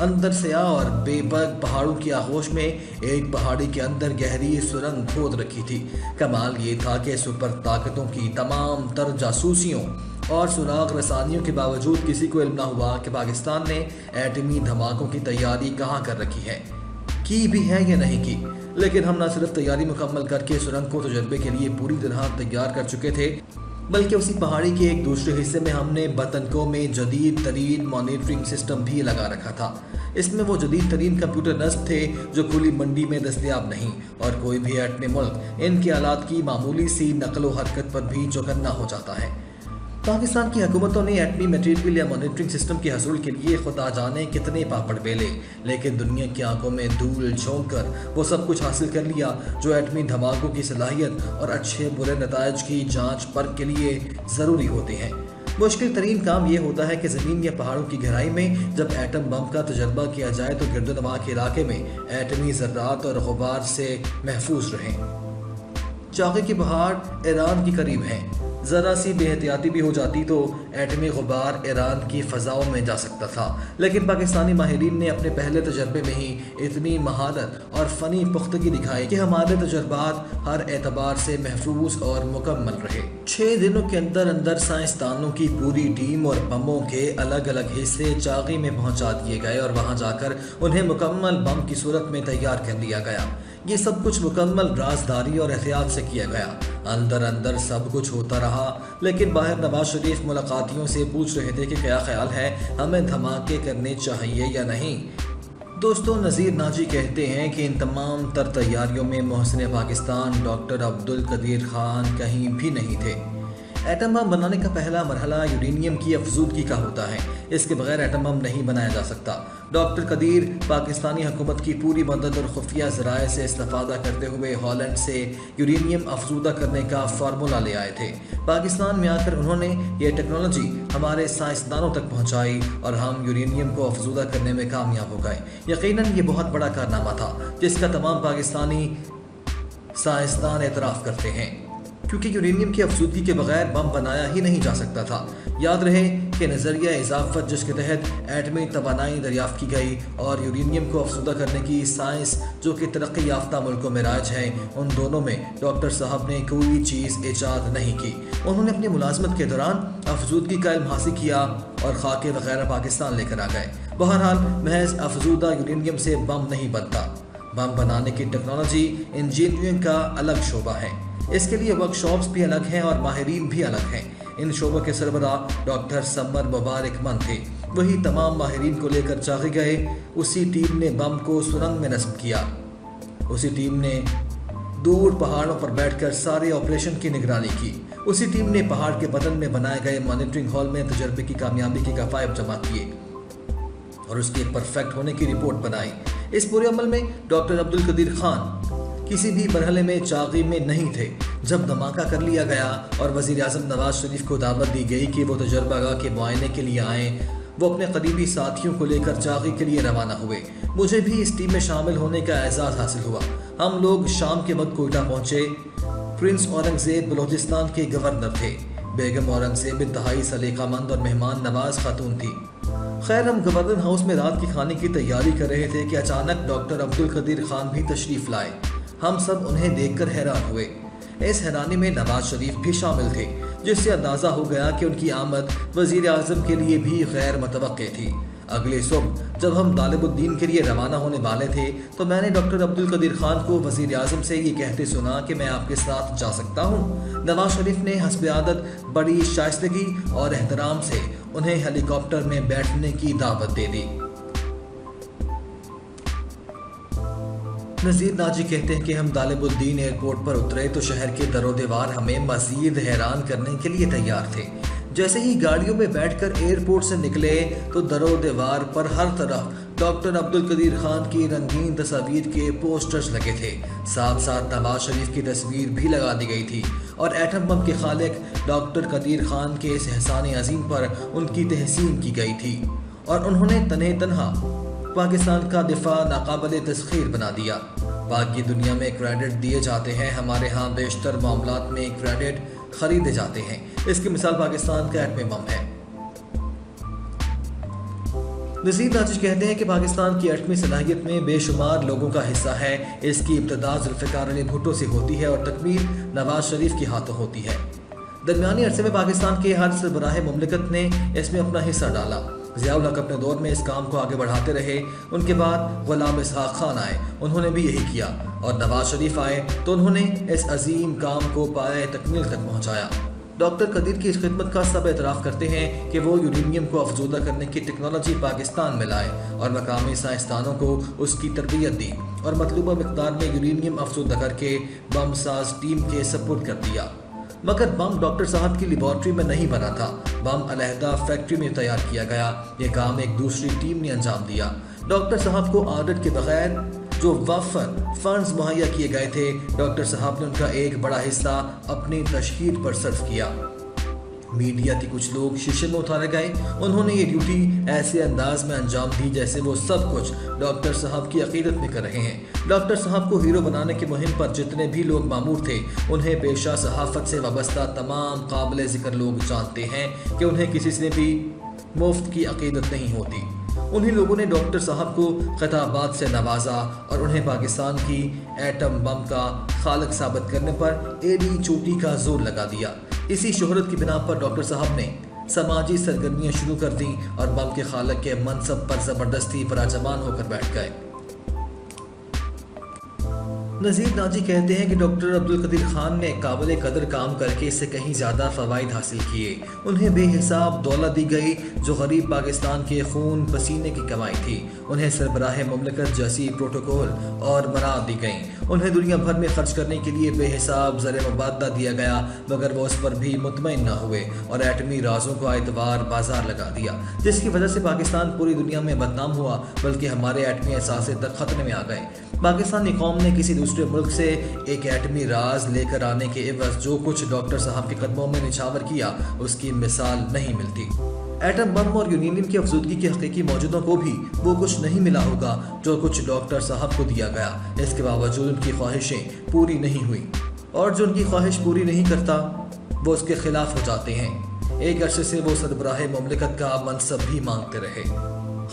اندر سیاہ اور بے برگ پہاڑوں کی آغوش میں ایک پہاڑی کے اندر گہری سرنگ کھود رکھی تھی۔ کمال یہ تھا کہ سپر طاقتوں کی تمام تر جاسوسیوں اور سراغ رسانیوں کے باوجود کسی کو علم نہ ہوا کہ پاکستان نے ایٹمی دھماکوں کی تیاری کہاں کر رکھی ہے، کی بھی ہے یا نہیں کی۔ لیکن ہم نہ صرف تیاری مکمل کر کے سرنگ کو تجربے کے لیے پوری طرح تیار کر چکے تھے، بلکہ اسی پہاڑی کے ایک دوسرے حصے میں ہم نے بتنکوں میں جدید ترین مانیٹرنگ سسٹم بھی لگا رکھا تھا۔ اس میں وہ جدید ترین کمپیوٹر نصب تھے جو کھلی منڈی میں دستیاب نہیں، اور کوئی بھی ایٹمی ملک ان کے آلات کی معمولی سی نقل و حرکت پر بھی چوکنا ہو جاتا ہے۔ پاکستان کی حکومتوں نے ایٹمی میٹیریل یا مانیٹرنگ سسٹم کے حصول کے لیے خدا جانے کتنے پاپڑ بیلے، لیکن دنیا کی آنکھوں میں دھول جھونک کر وہ سب کچھ حاصل کر لیا جو ایٹمی دھماکوں کی صلاحیت اور اچھے برے نتائج کی جانچ پرکھ کے لیے ضروری ہوتے ہیں۔ مشکل ترین کام یہ ہوتا ہے کہ زمین یا پہاڑوں کی گہرائی میں جب ایٹم بم کا تجربہ کیا جائے تو گرد و نواح کے علاقے میں ایٹمی ذرات اور غبار سے محفوظ رہیں۔ چاقی کے پہاڑ ایران کے قریب ہیں، ذرا سی بے احتیاطی بھی ہو جاتی تو ایٹمی غبار ایران کی فضاؤں میں جا سکتا تھا، لیکن پاکستانی ماہرین نے اپنے پہلے تجربے میں ہی اتنی مہارت اور فنی پختگی دکھائی کہ ہمارے تجربات ہر اعتبار سے محفوظ اور مکمل رہے۔ 6 دنوں کے اندر اندر سائنسدانوں کی پوری ٹیم اور بموں کے الگ الگ حصے چاقی میں پہنچا دیے گئے اور وہاں جا کر انہیں مکمل بم کی صورت میں تیار کر لیا گیا۔ یہ سب کچھ مکمل رازداری اور احتیاط سے کیا گیا۔ اندر اندر سب کچھ ہوتا رہا، لیکن باہر نواز شریف ملاقاتیوں سے پوچھ رہے تھے کہ کیا خیال ہے، ہمیں دھماکے کرنے چاہیے یا نہیں۔ دوستو، نذیر ناجی کہتے ہیں کہ ان تمام تر تیاریوں میں محسن پاکستان ڈاکٹر عبدالقدیر خان کہیں بھی نہیں تھے۔ ایٹم بم بنانے کا پہلا مرحلہ یورینیم کی افزودگی کا ہوتا ہے، اس کے بغیر ایٹم بم نہیں بنایا جا سکتا۔ ڈاکٹر قدیر پاکستانی حکومت کی پوری مدد اور خفیہ ذرائع سے استفادہ کرتے ہوئے ہالینڈ سے یورینیم افزودہ کرنے کا فارمولہ لے آئے تھے۔ پاکستان میں آ کر انہوں نے یہ ٹیکنالوجی ہمارے سائنسدانوں تک پہنچائی اور ہم یورینیم کو افزودہ کرنے میں کامیاب ہو گئے۔ یقیناً یہ بہت بڑا کارنامہ تھا جس کا تمام پاکستانی سائنسدان اعتراف کرتے ہیں، کیونکہ یورینیم کی افزودگی کے بغیر بم بنایا ہی نہیں جا سکتا تھا۔ یاد رہے کہ نظریہ اضافت جس کے تحت ایٹمی توانائی دریافت کی گئی اور یورینیم کو افزودہ کرنے کی سائنس جو کہ ترقی یافتہ ملکوں میں رائج ہے، ان دونوں میں ڈاکٹر صاحب نے کوئی چیز ایجاد نہیں کی۔ انہوں نے اپنی ملازمت کے دوران افزودگی کا علم حاصل کیا اور خاکے وغیرہ پاکستان لے کر آ گئے۔ بہرحال محض افزودہ یورینیم سے بم نہیں بنتا۔ بم بنانے کی ٹیکنالوجی انجینئرنگ کا الگ شعبہ ہے، اس کے لیے ورک شاپس بھی الگ ہیں اور ماہرین بھی الگ ہیں۔ ان شعبوں کے سربراہ ڈاکٹر سمر مبارک من تھے، وہی تمام ماہرین کو لے کر چاقی گئے۔ اسی ٹیم نے بم کو سرنگ میں نصب کیا، اسی ٹیم نے دور پہاڑوں پر بیٹھ کر سارے آپریشن کی نگرانی کی، اسی ٹیم نے پہاڑ کے بدن میں بنائے گئے مانیٹرنگ ہال میں تجربے کی کامیابی کے کفائف جمع کیے اور اس کے پرفیکٹ ہونے کی رپورٹ بنائی۔ اس پورے عمل میں ڈاکٹر عبدالقدیر خان کسی بھی مرحلے میں چاقی میں نہیں تھے۔ جب دھماکہ کر لیا گیا اور وزیر اعظم نواز شریف کو دعوت دی گئی کہ وہ تجربہ گاہ کے معائنے کے لیے آئیں، وہ اپنے قریبی ساتھیوں کو لے کر چاقی کے لیے روانہ ہوئے۔ مجھے بھی اس ٹیم میں شامل ہونے کا اعزاز حاصل ہوا۔ ہم لوگ شام کے وقت کوئٹہ پہنچے۔ پرنس اورنگزیب بلوچستان کے گورنر تھے، بیگم اورنگزیب انتہائی سلیقہ مند اور مہمان نواز خاتون تھی۔ خیر، ہم گورنر ہاؤس میں رات کے کھانے کی تیاری کر رہے تھے کہ اچانک ڈاکٹر عبدالقدیر خان بھی تشریف لائے۔ ہم سب انہیں دیکھ کر حیران ہوئے۔ اس حیرانی میں نواز شریف بھی شامل تھے، جس سے اندازہ ہو گیا کہ ان کی آمد وزیر اعظم کے لیے بھی غیر متوقع تھی۔ اگلی صبح جب ہم طالب الدین کے لیے روانہ ہونے والے تھے تو میں نے ڈاکٹر عبدالقدیر خان کو وزیر اعظم سے یہ کہتے سنا کہ میں آپ کے ساتھ جا سکتا ہوں۔ نواز شریف نے حسب عادت بڑی شائستگی اور احترام سے انہیں ہیلی کاپٹر میں بیٹھنے کی دعوت دے دی۔ نذیر ناجی کہتے ہیں کہ ہم طالب الدین ایئرپورٹ پر اترے تو شہر کے در و دیوار ہمیں مزید حیران کرنے کے لیے تیار تھے۔ جیسے ہی گاڑیوں میں بیٹھ کر ایئرپورٹ سے نکلے تو در و دیوار پر ہر طرف ڈاکٹر عبدالقدیر خان کی رنگین تصاویر کے پوسٹرز لگے تھے، ساتھ ساتھ نواز شریف کی تصویر بھی لگا دی گئی تھی اور ایٹم بم کے خالق ڈاکٹر قدیر خان کے اس احسان عظیم پر ان کی تحسین کی گئی تھی اور انہوں نے تنہا پاکستان کا دفاع ناقابل تسخیر بنا دیا۔ باقی دنیا میں کریڈٹ دیے جاتے ہیں، ہمارے ہاں بیشتر معاملات میں کریڈٹ خریدے جاتے ہیں۔ اس کی مثال پاکستان کا ایٹمی بم ہے۔ نذیر ناجی کہتے ہیں کہ پاکستان کی ایٹمی صلاحیت میں بے شمار لوگوں کا حصہ ہے۔ اس کی ابتدا ذوالفقار علی بھٹو سے ہوتی ہے اور تکمیل نواز شریف کے ہاتھوں ہوتی ہے۔ درمیانی عرصے میں پاکستان کے ہر سربراہ مملکت نے اس میں اپنا حصہ ڈالا۔ ضیاء الحق اپنے دور میں اس کام کو آگے بڑھاتے رہے۔ ان کے بعد غلام اسحاق خان آئے، انہوں نے بھی یہی کیا، اور نواز شریف آئے تو انہوں نے اس عظیم کام کو پایۂ تکمیل تک پہنچایا۔ ڈاکٹر قدیر کی اس خدمت کا سب اعتراف کرتے ہیں کہ وہ یورینیم کو افزودہ کرنے کی ٹیکنالوجی پاکستان میں لائے اور مقامی سائنسدانوں کو اس کی تربیت دی اور مطلوبہ مقدار میں یورینیم افزودہ کر کے بم ساز ٹیم کے سپرد کر دیا۔ مگر بم ڈاکٹر صاحب کی لیبارٹری میں نہیں بنا تھا، بم علیحدہ فیکٹری میں تیار کیا گیا۔ یہ کام ایک دوسری ٹیم نے انجام دیا۔ ڈاکٹر صاحب کو آڈٹ کے بغیر جو وافر فنڈز مہیا کیے گئے تھے، ڈاکٹر صاحب نے ان کا ایک بڑا حصہ اپنی تشہیر پر صرف کیا۔ میڈیا کے کچھ لوگ شیشے میں اتارے گئے، انہوں نے یہ ڈیوٹی ایسے انداز میں انجام دی جیسے وہ سب کچھ ڈاکٹر صاحب کی عقیدت میں کر رہے ہیں۔ ڈاکٹر صاحب کو ہیرو بنانے کی مہم پر جتنے بھی لوگ مامور تھے، انہیں پیشہ صحافت سے وابستہ تمام قابل ذکر لوگ جانتے ہیں کہ انہیں کسی سے بھی مفت کی عقیدت نہیں ہوتی۔ انہی لوگوں نے ڈاکٹر صاحب کو خطابات سے نوازا اور انہیں پاکستان کی ایٹم بم کا خالق ثابت کرنے پر ایڑی چوٹی کا زور لگا دیا۔ اسی شہرت کی بنا پر ڈاکٹر صاحب نے سماجی سرگرمیاں شروع کر دیں اور بم کے خالق کے منصب پر زبردستی پراجمان ہو کر بیٹھ گئے۔ نذیر ناجی کہتے ہیں کہ ڈاکٹر عبدالقدیر خان نے قابل قدر کام کر کے اس سے کہیں زیادہ فوائد حاصل کیے۔ انہیں بے حساب دولت دی گئی جو غریب پاکستان کے خون پسینے کی کمائی تھی۔ انہیں سربراہ مملکت جیسی پروٹوکول اور مناعت دی گئیں۔ انہیں دنیا بھر میں خرچ کرنے کے لیے بے حساب زر مبادلہ دیا گیا، مگر وہ اس پر بھی مطمئن نہ ہوئے اور ایٹمی رازوں کو اعتبار بازار لگا دیا، جس کی وجہ سے پاکستان پوری دنیا میں بدنام ہوا، بلکہ ہمارے ایٹمی اثاثے تک خطرے میں آ گئے۔ پاکستانی قوم نے کسی دوسرے ملک سے ایک ایٹمی راز لے کر آنے کے عوض جو کچھ ڈاکٹر صاحب کے قدموں میں نچھاور کیا، اس کی مثال نہیں ملتی۔ ایٹم بم اور یورینیم کی افزودگی کے حقیقی موجودوں کو بھی وہ کچھ نہیں ملا ہوگا جو کچھ ڈاکٹر صاحب کو دیا گیا۔ اس کے باوجود ان کی خواہشیں پوری نہیں ہوئیں، اور جو ان کی خواہش پوری نہیں کرتا وہ اس کے خلاف ہو جاتے ہیں۔ ایک عرصے سے وہ سربراہ مملکت کا منصب بھی مانگتے رہے۔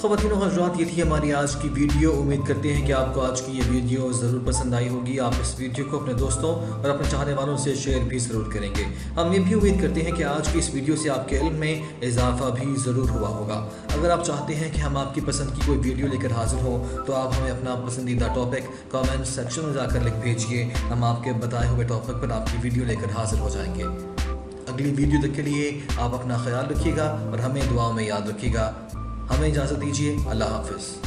خواتین و حضرات، یہ تھی ہماری آج کی ویڈیو۔ امید کرتے ہیں کہ آپ کو آج کی یہ ویڈیو ضرور پسند آئی ہوگی۔ آپ اس ویڈیو کو اپنے دوستوں اور اپنے چاہنے والوں سے شیئر بھی ضرور کریں گے۔ ہم یہ بھی امید کرتے ہیں کہ آج کی اس ویڈیو سے آپ کے علم میں اضافہ بھی ضرور ہوا ہوگا۔ اگر آپ چاہتے ہیں کہ ہم آپ کی پسند کی کوئی ویڈیو لے کر حاضر ہوں تو آپ ہمیں اپنا پسندیدہ ٹاپک کامنٹ سیکشن میں جا کر لکھ بھیجیے۔ ہم آپ کے بتائے ہوئے ٹاپک پر آپ کی ویڈیو لے کر حاضر ہو جائیں گے۔ اگلی ویڈیو تک کے لیے آپ اپنا خیال رکھیے گا اور ہمیں دعاؤں میں یاد رکھیے گا۔ ہمیں اجازت دیجیے۔ اللہ حافظ۔